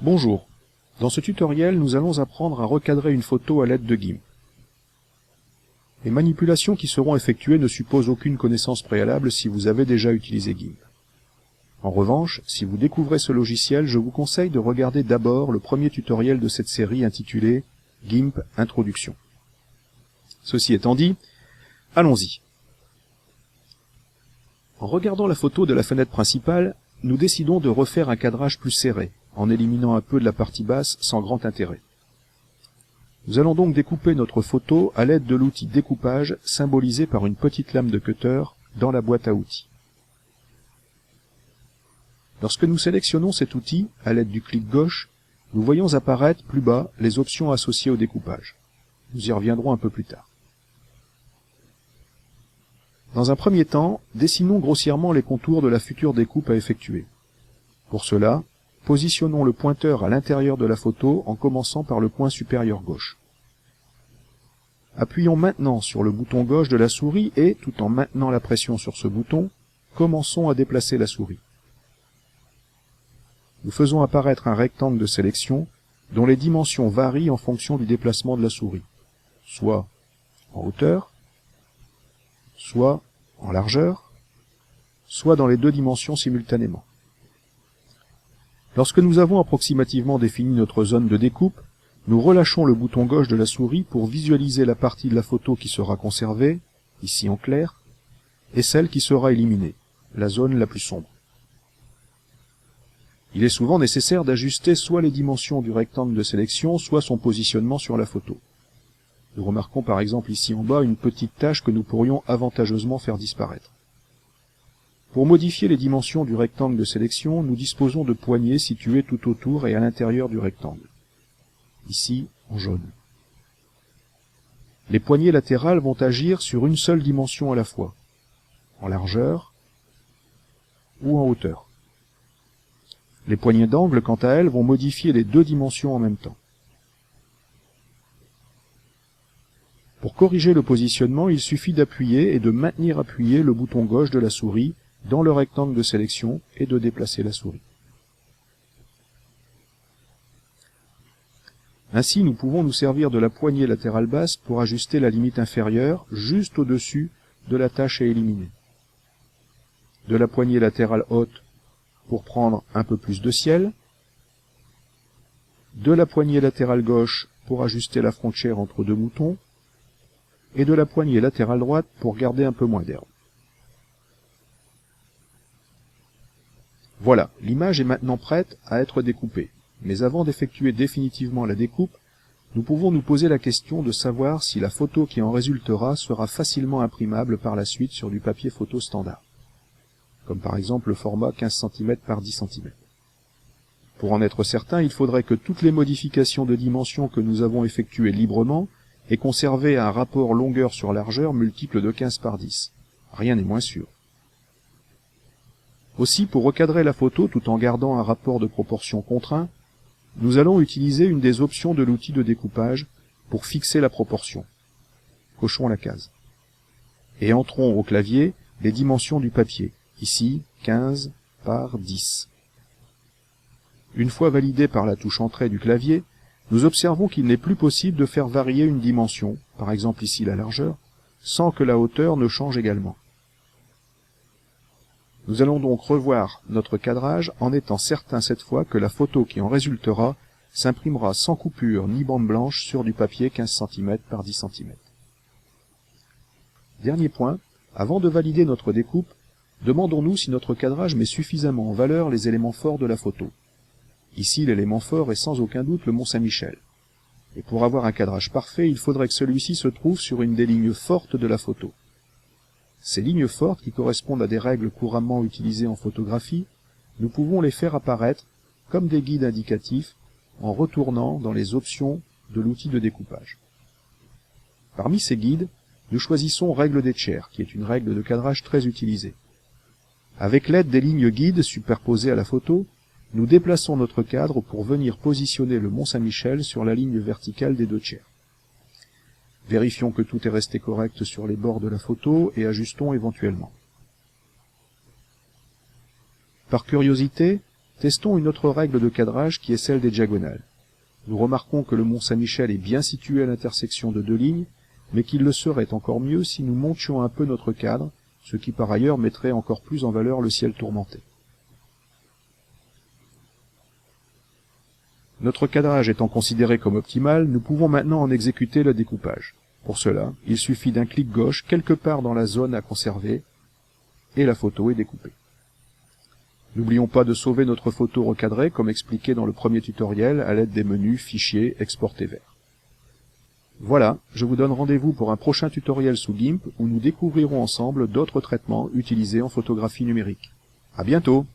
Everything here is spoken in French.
Bonjour, dans ce tutoriel nous allons apprendre à recadrer une photo à l'aide de GIMP. Les manipulations qui seront effectuées ne supposent aucune connaissance préalable si vous avez déjà utilisé GIMP. En revanche, si vous découvrez ce logiciel, je vous conseille de regarder d'abord le premier tutoriel de cette série intitulé GIMP Introduction. Ceci étant dit, allons-y. En regardant la photo de la fenêtre principale, nous décidons de refaire un cadrage plus serré, en éliminant un peu de la partie basse sans grand intérêt. Nous allons donc découper notre photo à l'aide de l'outil découpage symbolisé par une petite lame de cutter dans la boîte à outils. Lorsque nous sélectionnons cet outil, à l'aide du clic gauche, nous voyons apparaître plus bas les options associées au découpage. Nous y reviendrons un peu plus tard. Dans un premier temps, dessinons grossièrement les contours de la future découpe à effectuer. Pour cela, positionnons le pointeur à l'intérieur de la photo en commençant par le point supérieur gauche. Appuyons maintenant sur le bouton gauche de la souris et, tout en maintenant la pression sur ce bouton, commençons à déplacer la souris. Nous faisons apparaître un rectangle de sélection dont les dimensions varient en fonction du déplacement de la souris, soit en hauteur, soit en largeur, soit dans les deux dimensions simultanément. Lorsque nous avons approximativement défini notre zone de découpe, nous relâchons le bouton gauche de la souris pour visualiser la partie de la photo qui sera conservée, ici en clair, et celle qui sera éliminée, la zone la plus sombre. Il est souvent nécessaire d'ajuster soit les dimensions du rectangle de sélection, soit son positionnement sur la photo. Nous remarquons par exemple ici en bas une petite tache que nous pourrions avantageusement faire disparaître. Pour modifier les dimensions du rectangle de sélection, nous disposons de poignées situées tout autour et à l'intérieur du rectangle. Ici, en jaune. Les poignées latérales vont agir sur une seule dimension à la fois, en largeur ou en hauteur. Les poignées d'angle, quant à elles, vont modifier les deux dimensions en même temps. Pour corriger le positionnement, il suffit d'appuyer et de maintenir appuyé le bouton gauche de la souris dans le rectangle de sélection et de déplacer la souris. Ainsi, nous pouvons nous servir de la poignée latérale basse pour ajuster la limite inférieure juste au-dessus de la tâche à éliminer. De la poignée latérale haute pour prendre un peu plus de ciel. De la poignée latérale gauche pour ajuster la frontière entre deux boutons. Et de la poignée latérale droite pour garder un peu moins d'herbe. Voilà, l'image est maintenant prête à être découpée. Mais avant d'effectuer définitivement la découpe, nous pouvons nous poser la question de savoir si la photo qui en résultera sera facilement imprimable par la suite sur du papier photo standard, comme par exemple le format 15 cm par 10 cm. Pour en être certain, il faudrait que toutes les modifications de dimension que nous avons effectuées librement aient conservé un rapport longueur sur largeur multiple de 15 par 10. Rien n'est moins sûr. Aussi, pour recadrer la photo tout en gardant un rapport de proportion contraint, nous allons utiliser une des options de l'outil de découpage pour fixer la proportion. Cochons la case. Et entrons au clavier les dimensions du papier, ici 15 par 10. Une fois validé par la touche Entrée du clavier, nous observons qu'il n'est plus possible de faire varier une dimension, par exemple ici la largeur, sans que la hauteur ne change également. Nous allons donc revoir notre cadrage en étant certains cette fois que la photo qui en résultera s'imprimera sans coupure ni bande blanche sur du papier 15 cm par 10 cm. Dernier point, avant de valider notre découpe, demandons-nous si notre cadrage met suffisamment en valeur les éléments forts de la photo. Ici, l'élément fort est sans aucun doute le Mont-Saint-Michel. Et pour avoir un cadrage parfait, il faudrait que celui-ci se trouve sur une des lignes fortes de la photo. Ces lignes fortes, qui correspondent à des règles couramment utilisées en photographie, nous pouvons les faire apparaître comme des guides indicatifs en retournant dans les options de l'outil de découpage. Parmi ces guides, nous choisissons Règle d'Escher, qui est une règle de cadrage très utilisée. Avec l'aide des lignes guides superposées à la photo, nous déplaçons notre cadre pour venir positionner le Mont-Saint-Michel sur la ligne verticale des deux tiers. Vérifions que tout est resté correct sur les bords de la photo et ajustons éventuellement. Par curiosité, testons une autre règle de cadrage qui est celle des diagonales. Nous remarquons que le mont Saint-Michel est bien situé à l'intersection de deux lignes, mais qu'il le serait encore mieux si nous montions un peu notre cadre, ce qui par ailleurs mettrait encore plus en valeur le ciel tourmenté. Notre cadrage étant considéré comme optimal, nous pouvons maintenant en exécuter le découpage. Pour cela, il suffit d'un clic gauche quelque part dans la zone à conserver, et la photo est découpée. N'oublions pas de sauver notre photo recadrée comme expliqué dans le premier tutoriel à l'aide des menus Fichier, Exporter vers. Voilà, je vous donne rendez-vous pour un prochain tutoriel sous GIMP où nous découvrirons ensemble d'autres traitements utilisés en photographie numérique. À bientôt!